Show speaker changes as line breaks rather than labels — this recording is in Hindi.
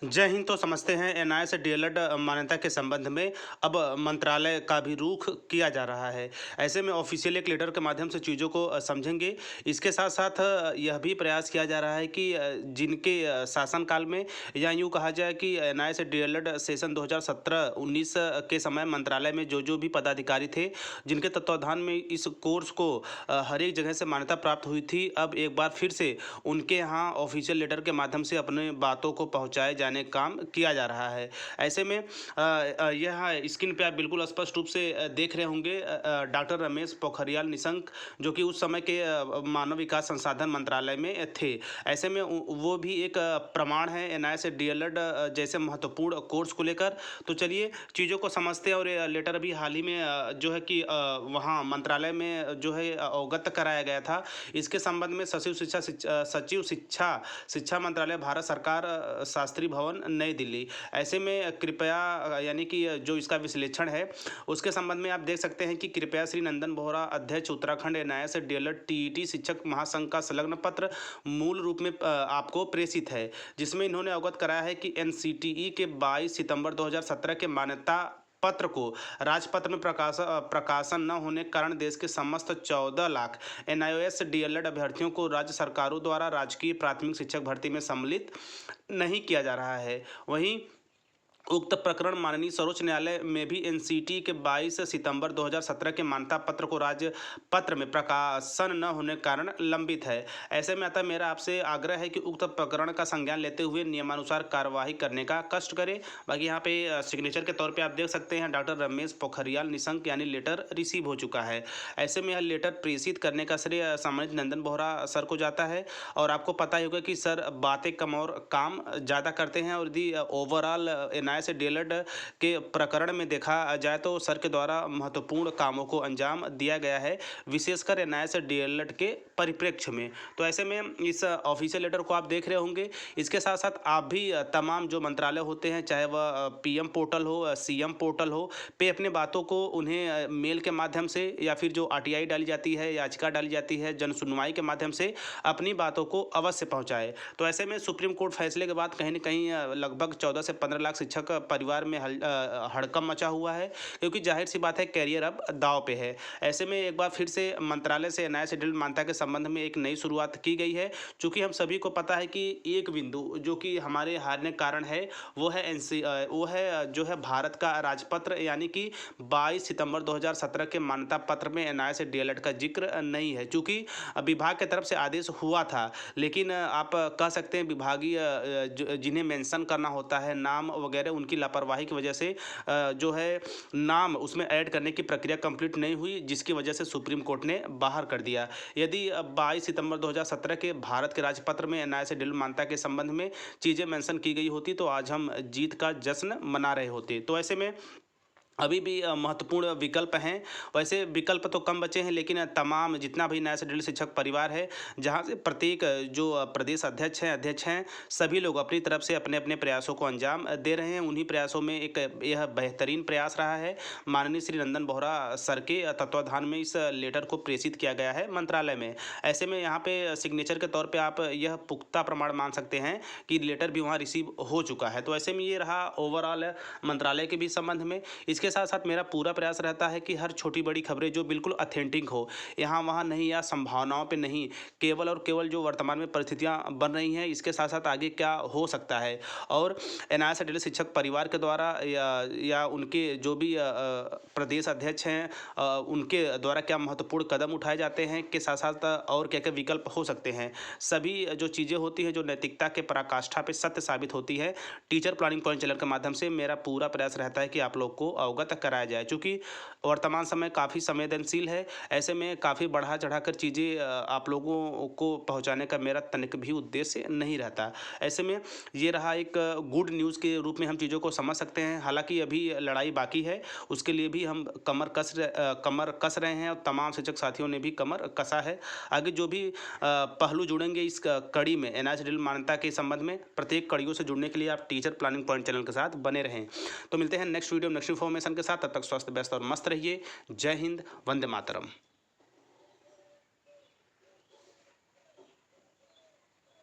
जय हिंद। तो समझते हैं एनआईएस डीएलएड मान्यता के संबंध में अब मंत्रालय का भी रुख किया जा रहा है। ऐसे में ऑफिशियल एक लेटर के माध्यम से चीज़ों को समझेंगे। इसके साथ साथ यह भी प्रयास किया जा रहा है कि जिनके शासनकाल में या यूँ कहा जाए कि एनआईएस डीएलएड सेशन 2017-19 के समय मंत्रालय में जो भी पदाधिकारी थे, जिनके तत्वाधान में इस कोर्स को हर एक जगह से मान्यता प्राप्त हुई थी, अब एक बार फिर से उनके यहाँ ऑफिशियल लेटर के माध्यम से अपने बातों को पहुँचाए जाने काम किया जा रहा है। ऐसे में यह स्क्रीन पे आप बिल्कुल स्पष्ट रूप से देख रहे होंगे डॉक्टर रमेश पोखरियाल निशंक, जो कि उस समय के मानव विकास संसाधन मंत्रालय में थे। ऐसे में वो भी एक प्रमाण है एनआईएस डीएलएड जैसे महत्वपूर्ण कोर्स को लेकर। तो चलिए चीज़ों को समझते हैं। और ये लेटर भी हाल ही में जो है कि वहाँ मंत्रालय में जो है अवगत कराया गया था। इसके संबंध में सचिव शिक्षा मंत्रालय, भारत सरकार, शास्त्री भवन, नई दिल्ली। ऐसे में कृपया यानी कि जो इसका विश्लेषण है उसके संबंध में आप देख सकते हैं कि कृपया श्री नंदन बोहरा, अध्यक्ष उत्तराखंड एनआईएस डीएलएड टीईटी शिक्षक महासंघ का संलग्न पत्र मूल रूप में आपको प्रेषित है, जिसमें इन्होंने अवगत कराया है कि एनसीटीई के 22 सितंबर 2017 के मान्यता पत्र को राजपत्र में प्रकाशन न होने के कारण देश के समस्त 14 लाख एनआईएस डीएलएड अभ्यर्थियों को राज्य सरकारों द्वारा राजकीय प्राथमिक शिक्षक भर्ती में सम्मिलित नहीं किया जा रहा है। वहीं उक्त प्रकरण माननीय सर्वोच्च न्यायालय में भी एनसीटी के 22 सितंबर 2017 के मान्यता पत्र को राज्य पत्र में प्रकाशन न होने के कारण लंबित है। ऐसे में अतः मेरा आपसे आग्रह है कि उक्त प्रकरण का संज्ञान लेते हुए नियमानुसार कार्यवाही करने का कष्ट करें। बाकी यहाँ पे सिग्नेचर के तौर पे आप देख सकते हैं डॉक्टर रमेश पोखरियाल निशंक, यानी लेटर रिसीव हो चुका है। ऐसे में यह लेटर प्रेषित करने का श्रेय सम्मानित नंदन बोहरा सर को जाता है। और आपको पता ही होगा कि सर बातें कम और काम ज़्यादा करते हैं। और यदि ओवरऑल एनआईएस डीएलएड के प्रकरण में देखा जाए तो सर के द्वारा महत्वपूर्ण कामों को अंजाम दिया गया है, विशेषकर एनआईएस डीएलएड के परिप्रेक्ष्य में। तो ऐसे में इस ऑफिशियल लेटर को आप देख रहे होंगे। इसके साथ साथ आप भी तमाम जो मंत्रालय होते हैं, चाहे वह पीएम पोर्टल हो, सीएम पोर्टल हो, पे अपने बातों को उन्हें मेल के माध्यम से या फिर जो आरटीआई डाली जाती है, याचिका डाली जाती है, जन सुनवाई के माध्यम से अपनी बातों को अवश्य पहुंचाए। तो ऐसे में सुप्रीम कोर्ट फैसले के बाद कहीं न कहीं लगभग 14 से 15 लाख शिक्षक परिवार में हड़कंप मचा हुआ है, क्योंकि जाहिर सी बात है कैरियर अब दांव पे है। ऐसे में एक बार फिर से मंत्रालय से एनआईएस डीएलएड मान्यता के संबंध में एक नई शुरुआत की गई है। चूँकि हम सभी को पता है कि एक बिंदु जो कि हमारे हारने का कारण है वो है जो है भारत का राजपत्र, यानी कि 22 सितंबर 2017 के मान्यता पत्र में एनआईएस डीएलएड का जिक्र नहीं है। चूँकि विभाग की तरफ से आदेश हुआ था, लेकिन आप कह सकते हैं विभागीय जिन्हें मेंशन करना होता है, नाम वगैरह, उनकी लापरवाही की वजह से जो है नाम उसमें ऐड करने की प्रक्रिया कंप्लीट नहीं हुई, जिसकी वजह से सुप्रीम कोर्ट ने बाहर कर दिया। यदि 22 सितंबर 2017 के भारत के राजपत्र में एनआईएस डीएलएड मान्यता के संबंध में चीज़ें मेंशन की गई होती तो आज हम जीत का जश्न मना रहे होते। तो ऐसे में अभी भी महत्वपूर्ण विकल्प हैं। वैसे विकल्प तो कम बचे हैं, लेकिन तमाम जितना भी एनआईएस डीएलएड शिक्षक परिवार है, जहां से प्रत्येक जो प्रदेश अध्यक्ष हैं, सभी लोग अपनी तरफ से अपने अपने प्रयासों को अंजाम दे रहे हैं। उन्हीं प्रयासों में एक यह बेहतरीन प्रयास रहा है। माननीय श्री नंदन बोहरा सर के तत्वाधान में इस लेटर को प्रेषित किया गया है मंत्रालय में। ऐसे में यहाँ पे सिग्नेचर के तौर पर आप यह पुख्ता प्रमाण मान सकते हैं कि लेटर भी वहाँ रिसीव हो चुका है। तो ऐसे में ये रहा ओवरऑल मंत्रालय के भी संबंध में। इसके साथ साथ मेरा पूरा प्रयास रहता है कि हर छोटी बड़ी खबरें जो बिल्कुल ऑथेंटिक हो, यहाँ वहाँ नहीं या संभावनाओं पे नहीं, केवल और केवल जो वर्तमान में परिस्थितियाँ बन रही हैं, इसके साथ साथ आगे क्या हो सकता है, और एनआईएस डीएलएड शिक्षक परिवार के द्वारा या उनके जो भी प्रदेश अध्यक्ष हैं उनके द्वारा क्या महत्वपूर्ण कदम उठाए जाते हैं, के साथ साथ और क्या क्या विकल्प हो सकते हैं। सभी जो चीज़ें होती हैं जो नैतिकता के पराकाष्ठा पे सत्य साबित होती है, टीचर प्लानिंग पॉइंट चैनल के माध्यम से मेरा पूरा प्रयास रहता है कि आप लोग को अवगत कराया जाए। चूँकि वर्तमान समय काफ़ी संवेदनशील है, ऐसे में काफ़ी बढ़ा चढ़ाकर चीज़ें आप लोगों को पहुंचाने का मेरा तनिक भी उद्देश्य नहीं रहता। ऐसे में ये रहा एक गुड न्यूज़ के रूप में हम चीज़ों को समझ सकते हैं। हालांकि अभी लड़ाई बाकी है, उसके लिए भी हम कमर कस रहे हैं और तमाम शिक्षक साथियों ने भी कमर कसा है। आगे जो भी पहलू जुड़ेंगे इस कड़ी में एनआईएस डीएलएड मान्यता के संबंध में, प्रत्येक कड़ियों से जुड़ने के लिए आप टीचर प्लानिंग पॉइंट चैनल के साथ बने रहें। तो मिलते हैं नेक्स्ट वीडियो नेक्स्ट इन्फॉर्मेशन के साथ। तब तक स्वस्थ व्यस्त और मस्त रहिए। जय हिंद, वंदे मातरम।